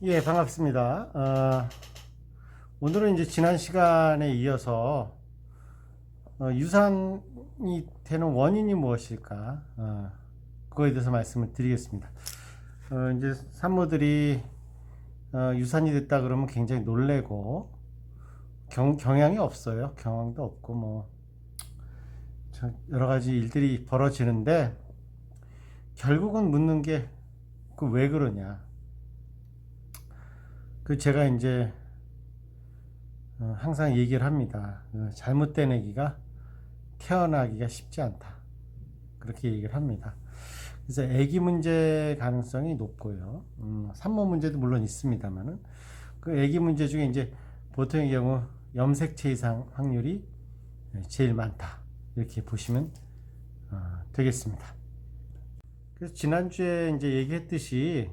예, 반갑습니다. 오늘은 이제 지난 시간에 이어서 유산이 되는 원인이 무엇일까? 그거에 대해서 말씀을 드리겠습니다. 이제 산모들이 유산이 됐다 그러면 굉장히 놀래고 경향이 없어요. 경황도 없고 뭐 여러 가지 일들이 벌어지는데 결국은 묻는 게 그 왜 그러냐? 그 제가 이제 항상 얘기를 합니다. 잘못된 아기가 태어나기가 쉽지 않다. 그렇게 얘기를 합니다. 그래서 아기 문제 가능성이 높고요. 산모 문제도 물론 있습니다만은 그 아기 문제 중에 이제 보통의 경우 염색체 이상 확률이 제일 많다. 이렇게 보시면 되겠습니다. 그래서 지난주에 이제 얘기했듯이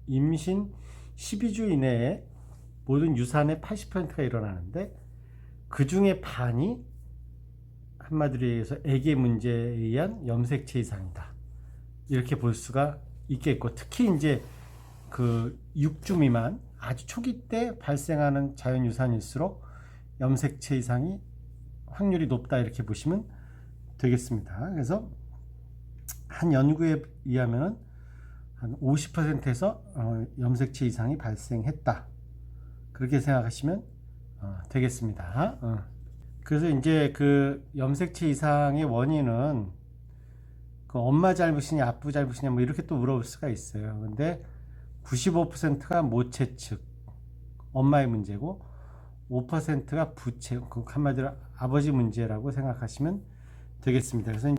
임신 12주 이내에 모든 유산의 80%가 일어나는데 그 중에 반이 한마디로 얘기해서 아기 문제에 의한 염색체 이상이다. 이렇게 볼 수가 있겠고, 특히 이제 그 6주 미만 아주 초기 때 발생하는 자연유산일수록 염색체 이상이 확률이 높다 이렇게 보시면 되겠습니다. 그래서 한 연구에 의하면은 한 50%에서 염색체 이상이 발생했다. 그렇게 생각하시면 되겠습니다. 그래서 이제 그 염색체 이상의 원인은 그 엄마 잘못이냐 아빠 잘못이냐 뭐 이렇게 또 물어볼 수가 있어요. 근데 95%가 모체 측 엄마의 문제고 5%가 부채, 그 한마디로 아버지 문제라고 생각하시면 되겠습니다. 그래서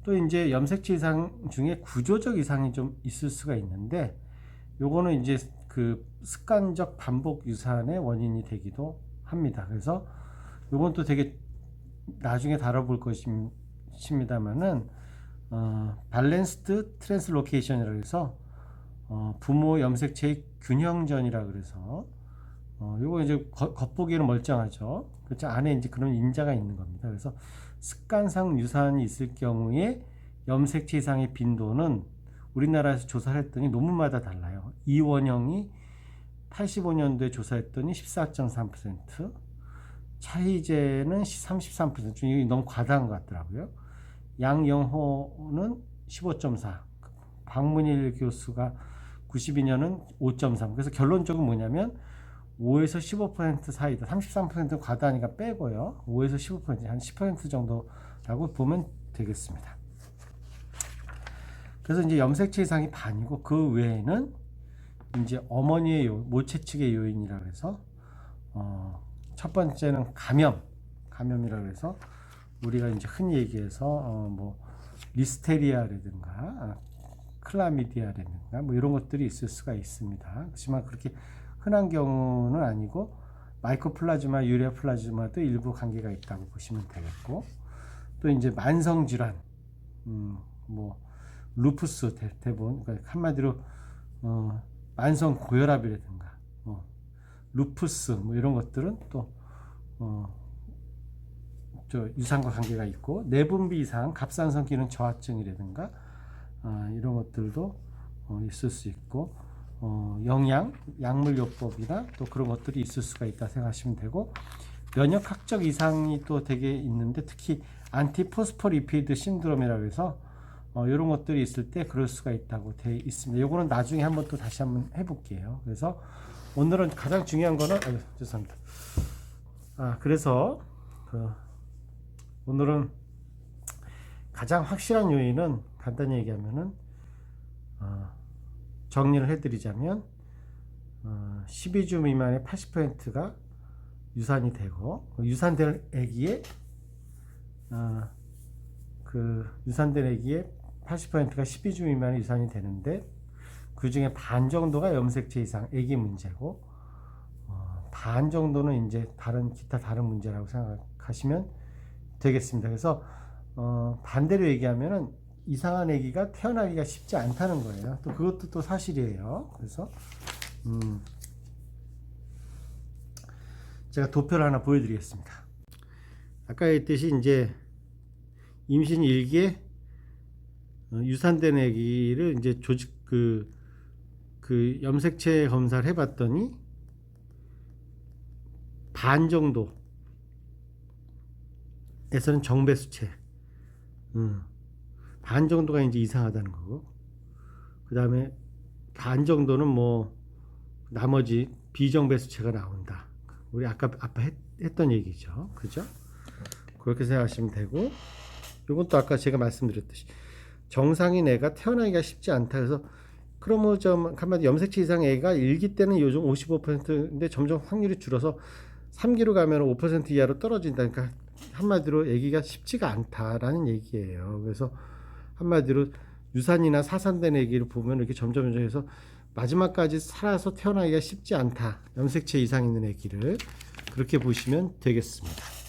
또 이제 염색체 이상 중에 구조적 이상이 좀 있을 수가 있는데 요거는 이제 그 습관적 반복 유산의 원인이 되기도 합니다. 그래서 요건 또 되게 나중에 다뤄볼 것입니다만은 밸런스드 트랜스로케이션이라고 해서 부모 염색체의 균형전이라 그래서 요거 이제 겉보기에는 멀쩡하죠. 그렇죠. 안에 이제 그런 인자가 있는 겁니다. 그래서 습관상 유산이 있을 경우에 염색체 이상의 빈도는 우리나라에서 조사를 했더니 논문마다 달라요. 이원영이 85년도에 조사했더니 14.3%, 차희재는 33%, 이게 너무 과다한 것 같더라고요. 양영호는 15.4, 박문일 교수가 92년은 5.3. 그래서 결론적으로 뭐냐면 5에서 15% 사이다. 33%는 과다하니까 빼고요. 5에서 15%, 한 10% 정도라고 보면 되겠습니다. 그래서 이제 염색체 이상이 반이고 그 외에는 이제 어머니의 모체 측의 요인이라 그래서 첫 번째는 감염이라 그래서 우리가 이제 흔히 얘기해서 뭐 리스테리아라든가 클라미디아라든가 뭐 이런 것들이 있을 수가 있습니다. 그렇지만 그렇게 흔한 경우는 아니고 마이코플라즈마, 유레아 플라즈마도 일부 관계가 있다고 보시면 되겠고, 또 이제 만성 질환, 뭐 루푸스 대부분, 그러니까 한마디로 만성 고혈압이라든가 루푸스 뭐 이런 것들은 또 유산과 관계가 있고, 내분비 이상, 갑상선 기능 저하증이라든가 이런 것들도 있을 수 있고, 약물요법이나 또 그런 것들이 있을 수가 있다 생각하시면 되고, 면역학적 이상이 또 되게 있는데 특히 안티포스포리피드 신드롬이라고 해서 이런 것들이 있을 때 그럴 수가 있다고 되어 있습니다. 요거는 나중에 한번 또 다시 한번 해볼게요. 그래서 오늘은 가장 중요한 거는 죄송합니다. 그래서 오늘은 가장 확실한 요인은 간단히 얘기하면은 정리를 해드리자면 12주 미만의 80%가 유산이 되고 유산된 아기의 유산된 아기의 80%가 12주 미만의 유산이 되는데 그 중에 반 정도가 염색체 이상 아기 문제고 반 정도는 이제 기타 다른 문제라고 생각하시면 되겠습니다. 그래서 반대로 얘기하면은 이상한 아기가 태어나기가 쉽지 않다는 거예요. 또 그것도 또 사실이에요. 그래서 제가 도표를 하나 보여드리겠습니다. 아까 했듯이 이제 임신 1기에 유산된 아기를 이제 그 염색체 검사를 해봤더니 반 정도에서는 정배수체, 반 정도가 이제 이상하다는 거고, 그 다음에 반 정도는 뭐 나머지 비정배수체가 나온다. 우리 아까 했던 얘기죠, 그죠? 그렇게 생각하시면 되고, 이건 또 아까 제가 말씀드렸듯이 정상인 애가 태어나기가 쉽지 않다. 그래서 크로모점 한마디 염색체 이상 애가 1기 때는 요즘 55%인데 점점 확률이 줄어서 3기로 가면 5% 이하로 떨어진다. 그러니까 한마디로 애기가 쉽지가 않다라는 얘기예요. 그래서 한마디로 유산이나 사산된 애기를 보면 이렇게 점점 해서 마지막까지 살아서 태어나기가 쉽지 않다. 염색체 이상 있는 애기를 그렇게 보시면 되겠습니다.